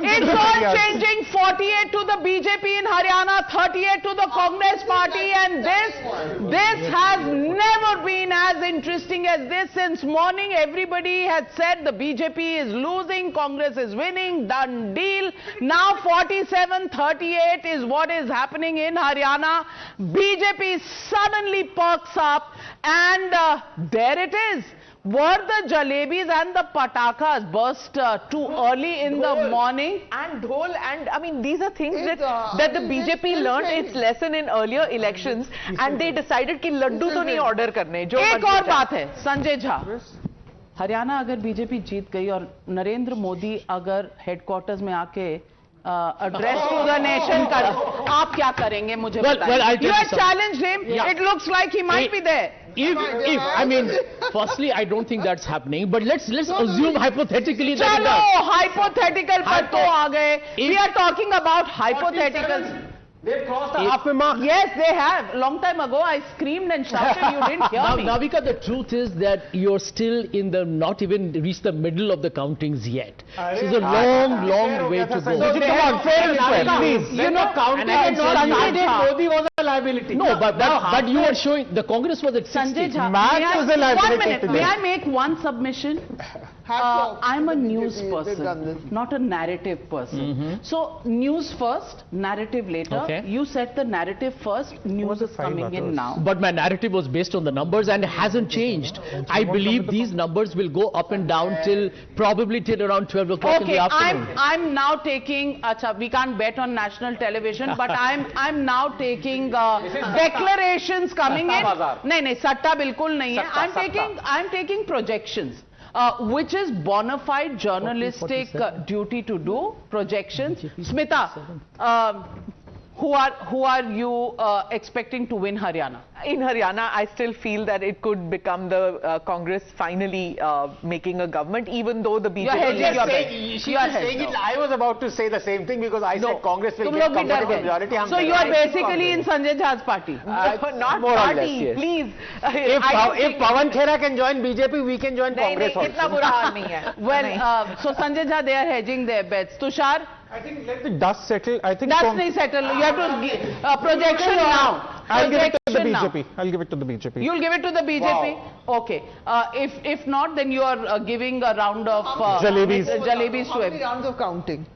It's all changing. 48 to the BJP in Haryana, 38 to the Congress party, and this has never been as interesting as this. Since morning, everybody has said the BJP is losing, Congress is winning, done deal. Now 47-38 is what is happening in Haryana. BJP suddenly perks up, and there it is. Were the jalebis and the patakas burst too early in the morning? And dhol, and I mean, these are things that the BJP learned its lesson in earlier elections, and they decided कि लड्डू तो नहीं order करने. एक और बात है, संजय झा, हरियाणा अगर BJP जीत गई और नरेंद्र मोदी अगर हेडक्वार्टर्स में आके address to the nation कर, आप क्या करेंगे मुझे बताइए. You have challenged him. It looks like he might be there. If I mean, firstly, I don't think that's happening. But let's assume hypothetically that. चलो hypothetical पर तो आ गए. We are talking about hypotheticals. They've crossed the halfway mark. Yes, they have. Long time ago, I screamed and shouted. You didn't hear me. Navika, the truth is that you're still in the not even reached the middle of the countings yet. So it's a long way to go. So come on, fair and square, please. You know, counting and not Modi was a liability. No, but you were showing the Congress was at 60. Sanjay Jha, Math is a liability. 1 minute. May I make one submission? I'm a news person, not a narrative person. So news first, narrative later. Okay. You said the narrative first, news is coming in now. But my narrative was based on the numbers and hasn't changed. I believe these numbers will go up and down probably till around 12 o'clock in the afternoon. I'm now taking, we can't bet on national television, but I'm now taking declarations coming in. No, satta bilkul nahi hai. I'm taking projections. Which is bona fide journalistic duty to do, projections. Smita, who are you expecting to win Haryana? In Haryana, I still feel that it could become the Congress finally making a government, even though the BJP... She was saying it. I was about to say the same thing because I said Congress will get comfortable majority. So you are basically in Sanjay Jha's party? Not more party, or less, yes. please. If Pawan Khera can join BJP, we can join Congress also. इतना बुरा हाल नहीं है. Well, so Sanjay Jha, they are hedging their bets. Tushar? I think let the dust settle. I think dust nahi settle. You have to give projection now. I'll give it to the BJP. I'll give it to the BJP. You'll give it to the BJP? Wow. Okay. If not, then you are giving a round of jalebis. Jalebis to How many rounds of counting?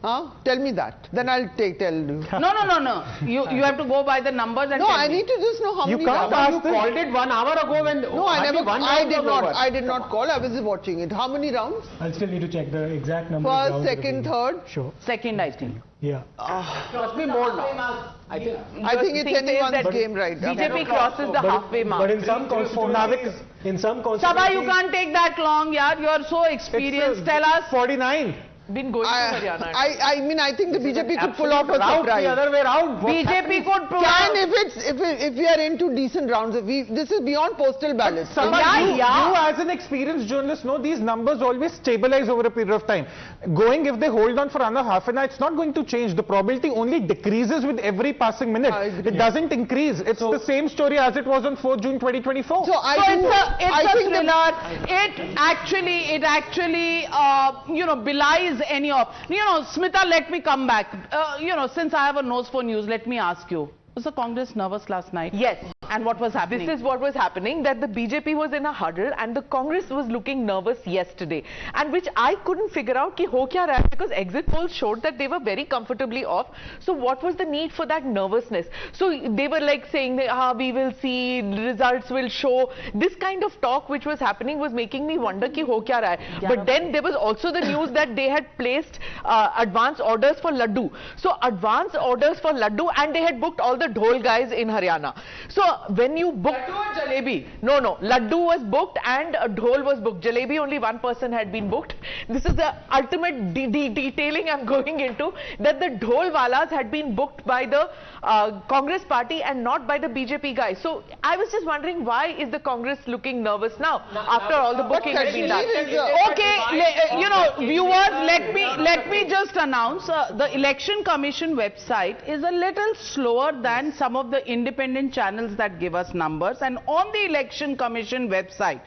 Huh? Tell me that. Then I'll tell you. No. You have to go by the numbers and no, I need to just know how many rounds. You called it 1 hour ago when... No, I did not call. I was just watching it. How many rounds? I'll still need to check the exact number. First, second, third? Sure. Second, I think. Yeah. Must be more now. I think it's anyone's game right now. BJP crosses the halfway mark. But in some constituencies... Sabha, you can't take that long, yaar. You are so experienced. Tell us. 49. Been going to Haryana. I mean, I think the BJP could pull off a surprise. The other way around. BJP could pull out. If we are into decent rounds, this is beyond postal ballots. You as an experienced journalist know these numbers always stabilize over a period of time. If they hold on for another half an hour, it's not going to change. The probability only decreases with every passing minute. It doesn't increase. It's the same story as it was on 4th June 2024. So it's a thriller. It actually belies any of... Smita, let me come back. Since I have a nose for news, let me ask you. Was the Congress nervous last night? Yes. And what was happening? This is what was happening, that the BJP was in a huddle and the Congress was looking nervous yesterday. And which I couldn't figure out ki ho kya raha, because exit polls showed that they were very comfortably off. So what was the need for that nervousness? So they were like saying, we will see, results will show. This kind of talk which was happening was making me wonder ki ho kya raha. But then there was also the news that they had placed advance orders for Laddu. So advance orders for Laddu, and they had booked all the dhol guys in Haryana. So when you book... Laddu or jalebi? No. Laddu was booked and dhol was booked. Jalebi, only one person had been booked. This is the ultimate detailing I'm going into, that the dhol walas had been booked by the Congress party and not by the BJP guys. So I was just wondering, why is the Congress looking nervous now after all the booking has been done? Okay, viewers, let me just announce the Election Commission website is a little slower than some of the independent channels that give us numbers, and on the Election Commission website,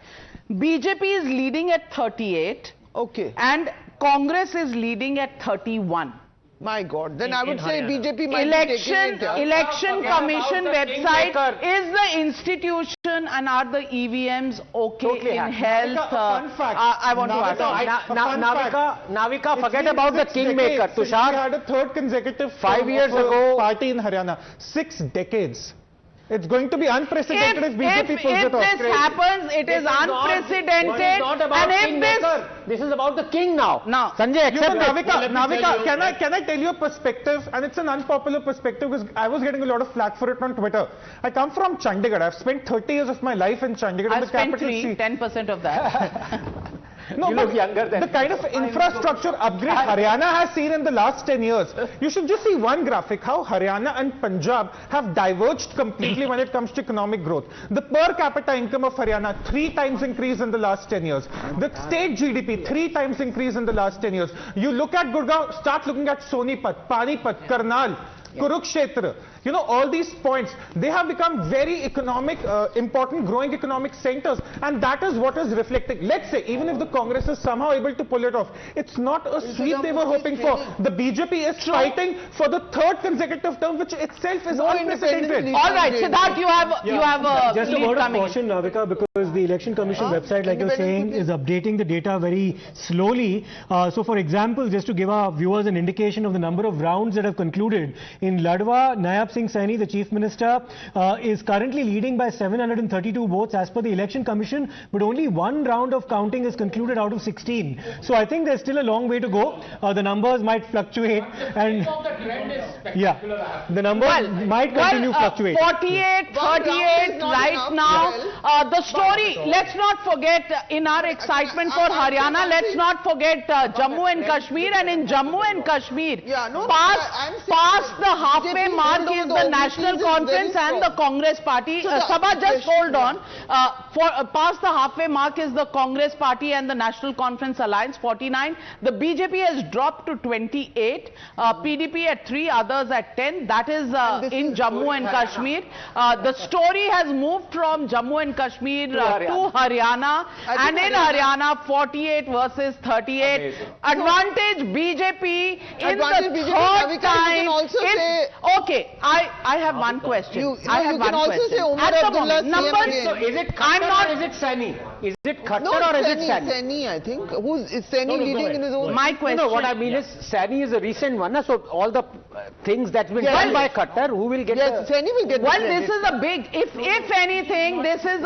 BJP is leading at 38. Okay. And Congress is leading at 31. My God. Then I would say Haryana. BJP might be taking it. Election Commission website is the institution and are the EVMs okay Totally in hacked. health? Navika, a fun fact. I want to ask. Navika, It's forget been about the 6 kingmaker. decades since Tushar, we had a third consecutive 5 term years of a ago- party in Haryana. 6 decades. It's going to be unprecedented if BJP pulls If it off. this happens, it is unprecedented. It's not about And if kingmaker. This is about the king now. Now. Sanjay, You know, accept it. Navika, can I tell you a perspective? And it's an unpopular perspective because I was getting a lot of flack for it on Twitter. I come from Chandigarh. I've spent 30 years of my life in Chandigarh, I the spent capital city. 10% of that. No, You but look younger than the kind of infrastructure upgrade Haryana has seen in the last 10 years. You should just see one graphic, how Haryana and Punjab have diverged completely when it comes to economic growth. The per capita income of Haryana, 3 times increase in the last 10 years. The state GDP, 3 times increase in the last 10 years. You look at Gurgaon, start looking at Sonipat, Panipat, Karnal, Kurukshetra, you know, all these points, they have become very important growing economic centers, and that is what is reflecting. Let's say, even if the Congress is somehow able to pull it off, it's not a sweep they were hoping for. The BJP is fighting for the 3rd consecutive term, which itself is unprecedented. All right, Siddharth, you have a Just a lead word of coming in. caution, Navika, because the Election Commission website, like you're saying, is updating the data very slowly. So, for example, just to give our viewers an indication of the number of rounds that have concluded, in Ladwa, Nayab Singh Saini, the Chief Minister, is currently leading by 732 votes as per the Election Commission, but only 1 round of counting is concluded out of 16. So, I think there's still a long way to go. The numbers might fluctuate, and the numbers might continue fluctuate. 48, 38 right now. The story, let's not forget, in our excitement for Haryana, let's not forget Jammu and Kashmir, and in Jammu and Kashmir, past the halfway mark is the National Conference and the Congress Party. Sabha, just hold on. Past the halfway mark is the Congress Party and the National Conference Alliance, 49. The BJP has dropped to 28. PDP at 3, others at 10. That is in Jammu and Kashmir. The story has moved from Jammu and Kashmir to Haryana. And in Haryana, 48 versus 38. Amazing. Advantage BJP in Advantage the BJP. third Navika, you time. can also say- Okay, I have one question. I have one question. Say Umar At the Abdullah moment, numbers. CM So is it I'm Khattar not- or is it Saini? Is it Khattar No, or is it Saini, Saini? Saini, I think. Is Saini leading in his own? My question. No, what I mean is Saini is a recent one, so all the things that's been done by Khattar, who will get Yes, the... Saini will get Well, the this credit. is a big, if anything, this is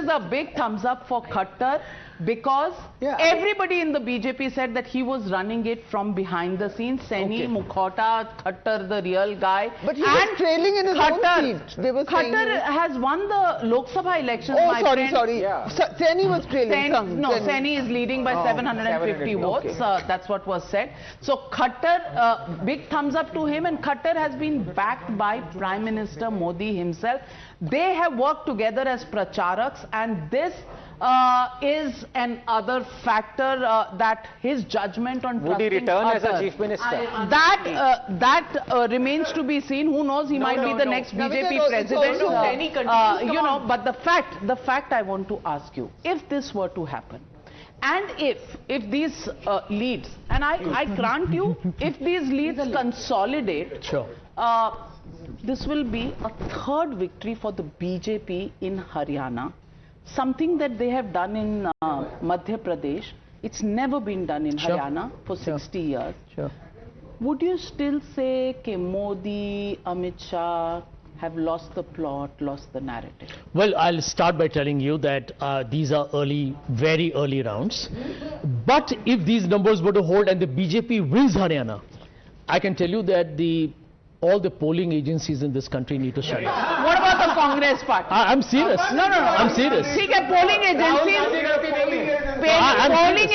a big thumbs up for Khattar, because everybody in the BJP said that he was running it from behind the scenes. Saini, Mukhota, Khattar, the real guy. But he was trailing in his own seat. They were saying Khattar has won the Lok Sabha elections, Oh, my sorry, friend. sorry. Yeah. Saini was trailing. Saini is leading by 750 votes. That's what was said. So Khattar, big thumbs up to him, and Khattar has been backed by Prime Minister Modi himself. They have worked together as pracharaks, and this is another factor that his judgment on Would he trusting return as a others. chief minister? That remains to be seen. Who knows? He might be the next BJP it's president. also- Saini continues, You come know, on. but the fact I want to ask you, if this were to happen, and if these leads, and I grant you, if these leads consolidate, Sure. this will be a 3rd victory for the BJP in Haryana. Something that they have done in Madhya Pradesh. It's never been done in Sure. Haryana for 60 years. Sure. Would you still say that Modi, Amit Shah have lost the plot, lost the narrative? Well, I'll start by telling you that these are early, very early rounds. But if these numbers were to hold and the BJP wins Haryana, I can tell you that all the polling agencies in this country need to shut up. What about the Congress party? I'm serious. No. I'm serious. ठीक है, polling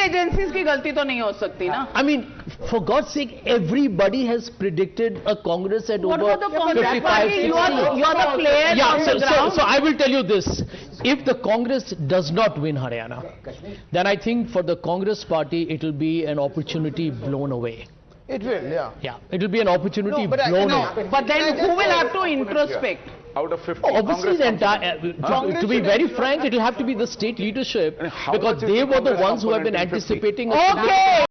agencies की गलती तो नहीं हो सकती ना? I mean, for God's sake, everybody has predicted a Congress at What over about the Congress 55, party? 60. You are the players on the ground. So I will tell you this. If the Congress does not win Haryana, then I think for the Congress party, it will be an opportunity blown away. It will, yeah. Yeah, it will be an opportunity No, but blown away. But then who will have to introspect? out of 50? Obviously, the entire, to be very Congress frank, it will have to be the state leadership And how because much is they the were the Congress ones who have been component in 50? anticipating. Okay.